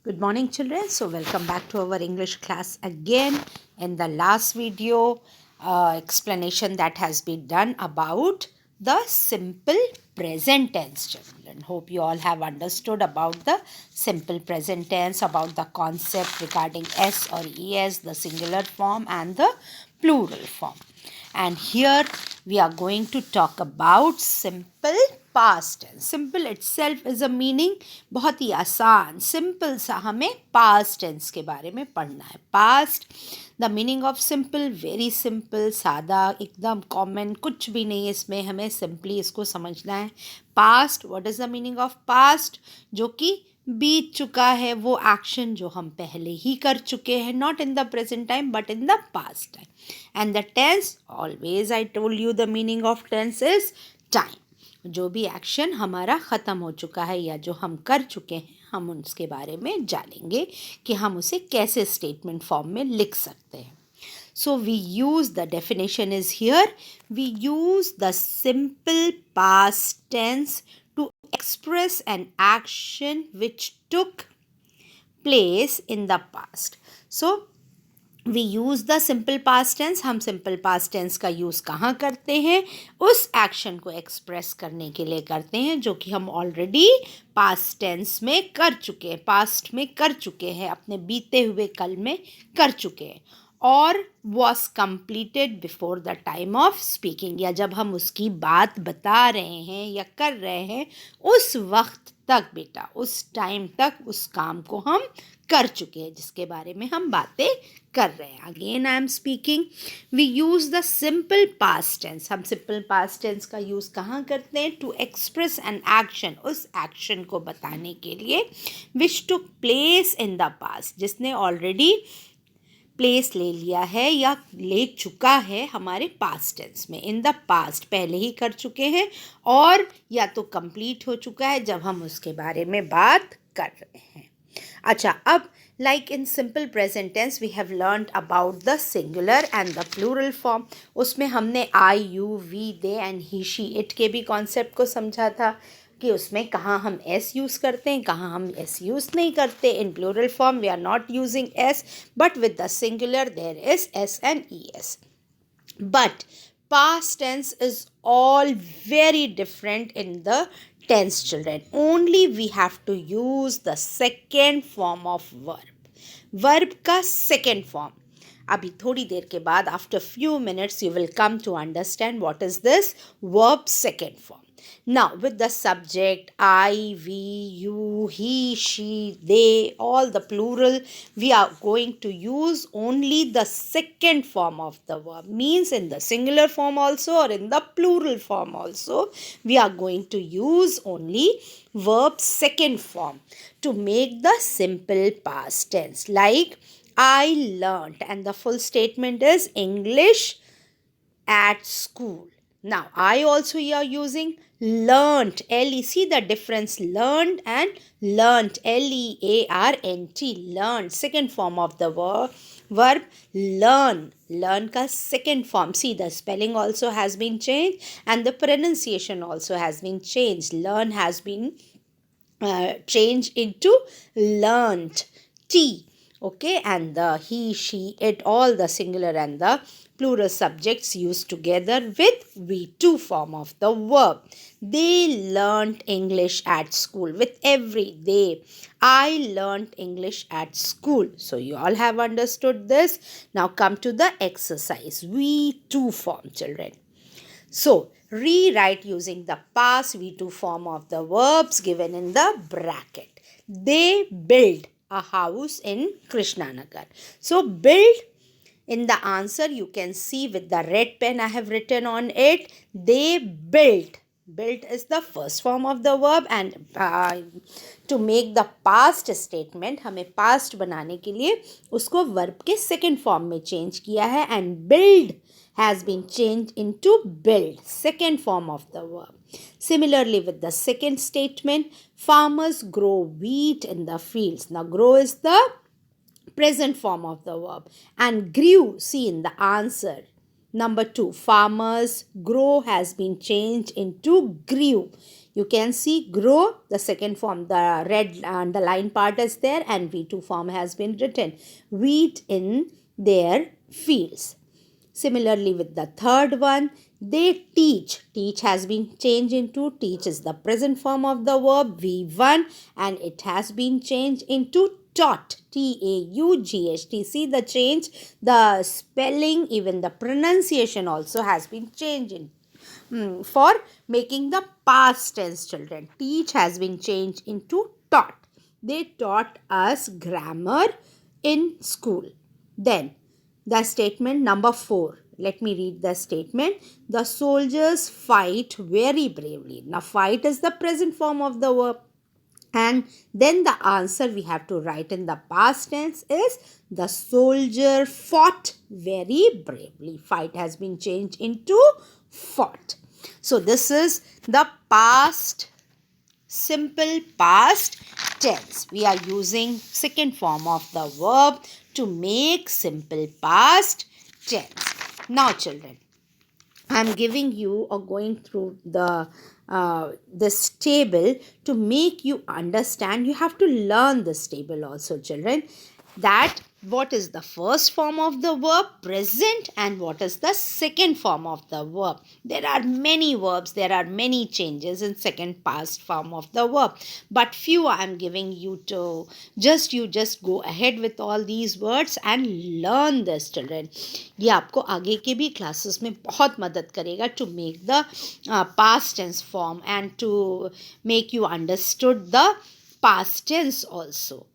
Good morning, children. So welcome back to our English class again. In the last video, explanation that has been done about the simple present tense, children. Hope you all have understood about the simple present tense, about the concept regarding S or ES, the singular form and the plural form. And here we are going to talk about simple past tense. Simple itself is a meaning. बहुत ही आसान simple सा हमें past tense के बारे में पढ़ना है. Past, the meaning of simple, very simple, सादा, एकदम common, कुछ भी नहीं इसमें. हमें simply इसको समझना है. Past, what is the meaning of past? जो कि बीत चुका है, वो एक्शन जो हम पहले ही कर चुके हैं, not in the present time but in the past time. And the tense, always I told you the meaning of tense is time. जो भी एक्शन हमारा ख़त्म हो चुका है या जो हम कर चुके हैं, हम उसके बारे में जानेंगे कि हम उसे कैसे स्टेटमेंट फॉर्म में लिख सकते हैं. So we use, the definition is here, we use the simple past tense to express an action which took place in the past. So we use the simple past tense. हम simple past tense का use कहाँ करते हैं? उस action को express करने के लिए करते हैं जो कि हम already past tense में कर चुके हैं, past में कर चुके हैं, अपने बीते हुए कल में कर चुके हैं. और was completed before the time of speaking, या जब हम उसकी बात बता रहे हैं या कर रहे हैं उस वक्त तक, बेटा उस टाइम तक उस काम को हम कर चुके हैं जिसके बारे में हम बातें कर रहे हैं. Again I am speaking, we use the simple past tense. हम सिंपल पास्ट टेंस का यूज़ कहाँ करते हैं? टू एक्सप्रेस एन एक्शन, उस एक्शन को बताने के लिए which took place in the past, जिसने ऑलरेडी प्लेस ले लिया है या ले चुका है हमारे पास्ट टेंस में. इन द पास्ट, पहले ही कर चुके हैं और या तो कंप्लीट हो चुका है जब हम उसके बारे में बात कर रहे हैं. अच्छा, अब like in simple present tense we have learned about the singular and the plural form. उसमें हमने I, you, we, they and he, she, it के भी कॉन्सेप्ट को समझा था कि उसमें कहाँ हम एस यूज़ करते हैं, कहाँ हम एस यूज़ नहीं करते. In plural form we are not using S, but with the singular there is S and E S. But past tense is all very different in the tense, children. Only we have to use the second form of verb. Verb का second form. अभी थोड़ी देर के बाद, after few minutes, you will come to understand what is this verb second form. Now, with the subject, I, we, you, he, she, they, all the plural, we are going to use only the second form of the verb. Means in the singular form also or in the plural form also, we are going to use only verb second form to make the simple past tense. Like, I learnt, and the full statement is English at school. Now, I also here using learnt, L-E. See the difference, learned and learnt, L-E-A-R-N-T, learned. Second form of the verb learn. Learn ka second form. See, the spelling also has been changed and the pronunciation also has been changed. Learn has been changed into learnt, T. Okay, and the he, she, it, all the singular and the plural subjects used together with V2 form of the verb. They learnt English at school with every they. I learnt English at school. So you all have understood this. Now come to the exercise. V2 form, children. So rewrite using the past V2 form of the verbs given in the bracket. They build a house in Krishnanagar. So build, in the answer you can see with the red pen I have written on it, they built. Built is the first form of the verb, and to make the past statement, हमें past बनाने के लिए उसको verb के second form में change किया है, and build has been changed into build, second form of the verb. Similarly, with the second statement, farmers grow wheat in the fields. Now, grow is the present form of the verb, and grew, see in the answer. Number 2, farmers grow has been changed into grew. You can see grow, the second form, the red underline part is there, and V2 form has been written. Wheat in their fields. Similarly with the third one, they teach. Teach has been changed into, teach is the present form of the verb V1, and it has been changed into taught. T-A-U-G-H-T. See the change, the spelling, even the pronunciation also has been changed for making the past tense, children. Teach has been changed into taught. They taught us grammar in school. Then the statement number 4. Let me read the statement. The soldiers fight very bravely. Now fight is the present form of the verb. And then the answer we have to write in the past tense is the soldier fought very bravely. Fight has been changed into fought. So this is the past, simple past tense. We are using second form of the verb to make simple past tense. Now children, I am giving you or going through this table to make you understand. You have to learn this table also, children, that what is the first form of the verb present and what is the second form of the verb. There are many verbs, there are many changes in second past form of the verb, but few I am giving you to just go ahead with all these words and learn this, children. ये आपको आगे के भी classes में बहुत मदद करेगा to make the past tense form and to make you understood the past tense also.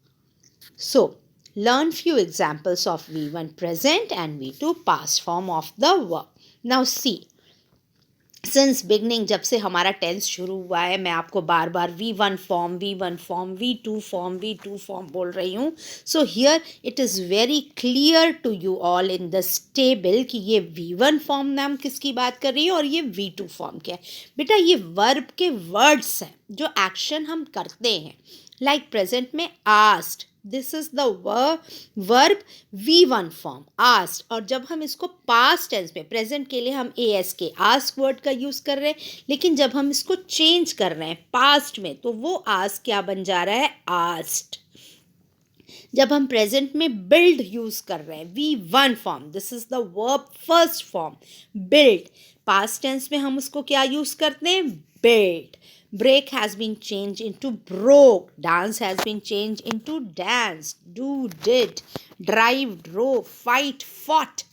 So learn few examples of V1 present and V2 past form of the verb. Now see, since beginning जब से हमारा tense शुरू हुआ है मैं आपको बार बार V1 form V2 form V2 form बोल रही हूँ. So here it is very clear to you all in this table कि ये V1 फॉर्म नाम किसकी बात कर रही है और ये V2 फॉर्म क्या है. बेटा ये वर्ब के वर्ड्स हैं जो एक्शन हम करते हैं. लाइक प्रेजेंट में asked, this is the verb V1 form asked. और जब हम इसको पास्ट टेंस में प्रेजेंट के लिए हम ASK आस्क वर्ड का यूज़ कर रहे हैं, लेकिन जब हम इसको चेंज कर रहे हैं पास्ट में तो वो आस्क क्या बन जा रहा है, आस्क्ड. जब हम प्रेजेंट में बिल्ड यूज़ कर रहे हैं V1 form, this is the verb first form build. Past tense में हम उसको क्या यूज़ करते हैं, build. Break has been changed into broke. Dance has been changed into dance. Do, did. Drive, drove. Fight, fought.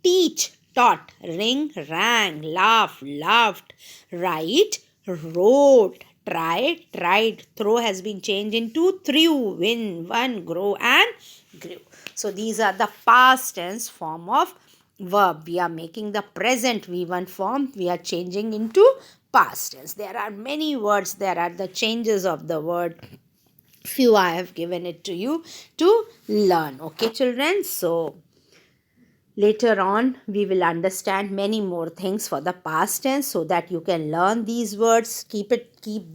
Teach, taught. Ring, rang. Laugh, laughed. Write, wrote. Try, tried. Throw has been changed into threw. Win, won, grow, and grew. So these are the past tense form of verb. We are making the present V1 form. We are changing into past tense. There are many words, there are the changes of the word. Few I have given it to you to learn. Okay children, so later on we will understand many more things for the past tense so that you can learn these words. Keep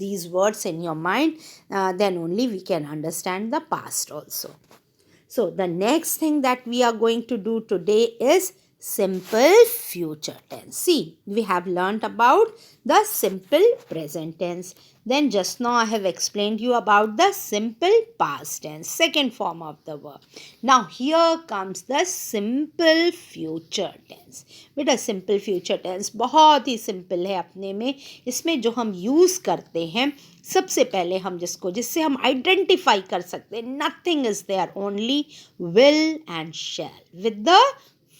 these words in your mind, then only we can understand the past also. So the next thing that we are going to do today is simple future tense. See, we have learnt about the simple present tense. Then just now I have explained you about the simple past tense, second form of the verb. Now here comes the simple future tense. बेटा simple future tense बहुत ही simple है अपने में. इसमें जो हम use करते हैं सबसे पहले हम जिससे हम identify कर सकते हैं, nothing is there, only will and shall with the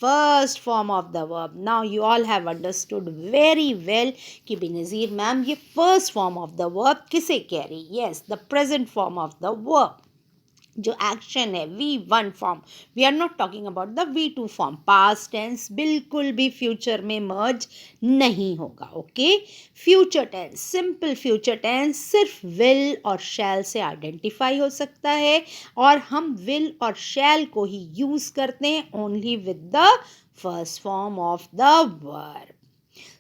first form of the verb. Now you all have understood very well कि बेनज़ीर मैम ये first form of the verb किसे कह रही. Yes, the present form of the verb. जो action है V1 form, we are not talking about the V2 form. Past tense बिल्कुल भी future में मर्ज नहीं होगा. Okay, future tense, simple future tense सिर्फ विल और शैल से आइडेंटिफाई हो सकता है और हम विल और शैल को ही यूज़ करते हैं only with the first form of the verb.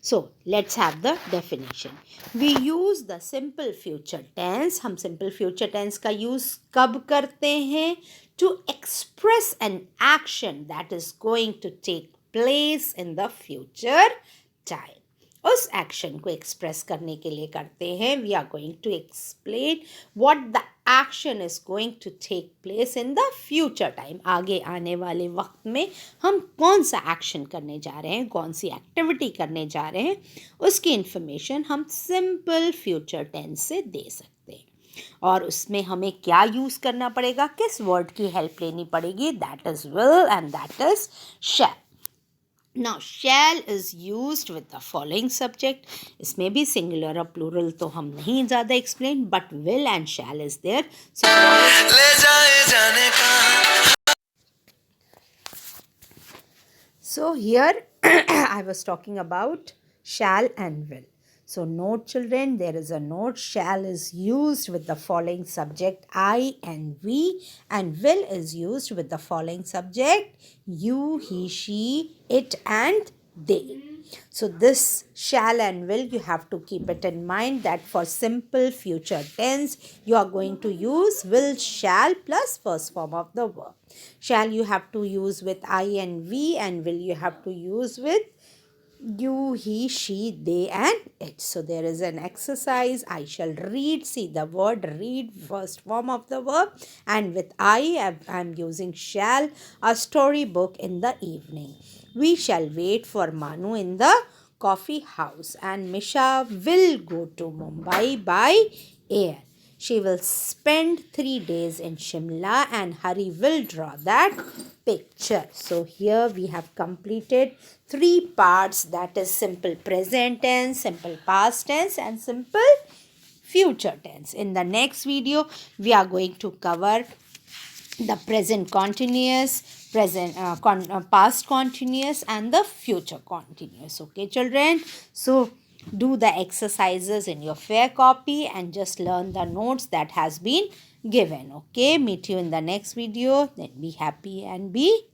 So let's have the definition. We use the simple future tense. हम simple future tense का use कब करते हैं? To express an action that is going to take place in the future time. उस action को express करने के लिए करते हैं. We are going to explain what the action is going to take place in the future time. आगे आने वाले वक्त में हम कौन सा एक्शन करने जा रहे हैं, कौन सी एक्टिविटी करने जा रहे हैं, उसकी इंफॉर्मेशन हम सिंपल फ्यूचर टेंस से दे सकते हैं. और उसमें हमें क्या यूज़ करना पड़ेगा, किस वर्ड की हेल्प लेनी पड़ेगी, that is will and that is shall. Now shall is used with the following subject. इसमें भी singular और plural तो हम नहीं ज़्यादा explain, but will and shall is there. So ले जाए जाने का. So here I was talking about shall and will. So note children, there is a note. Shall is used with the following subject I and we, and will is used with the following subject you, he, she, it and they. So this shall and will, you have to keep it in mind that for simple future tense you are going to use will, shall plus first form of the verb. Shall you have to use with I and we, and will you have to use with you, he, she, they and it. So there is an exercise. I shall read. See the word read, first form of the verb, and with I am using shall, a storybook in the evening. We shall wait for Manu in the coffee house, and Misha will go to Mumbai by air. She will spend 3 days in Shimla, and Hari will draw that picture. So here we have completed 3 parts, that is simple present tense, simple past tense and simple future tense. In the next video we are going to cover the present continuous, past continuous and the future continuous. Okay children, so do the exercises in your fair copy and just learn the notes that has been given. Okay, meet you in the next video. Then be happy and be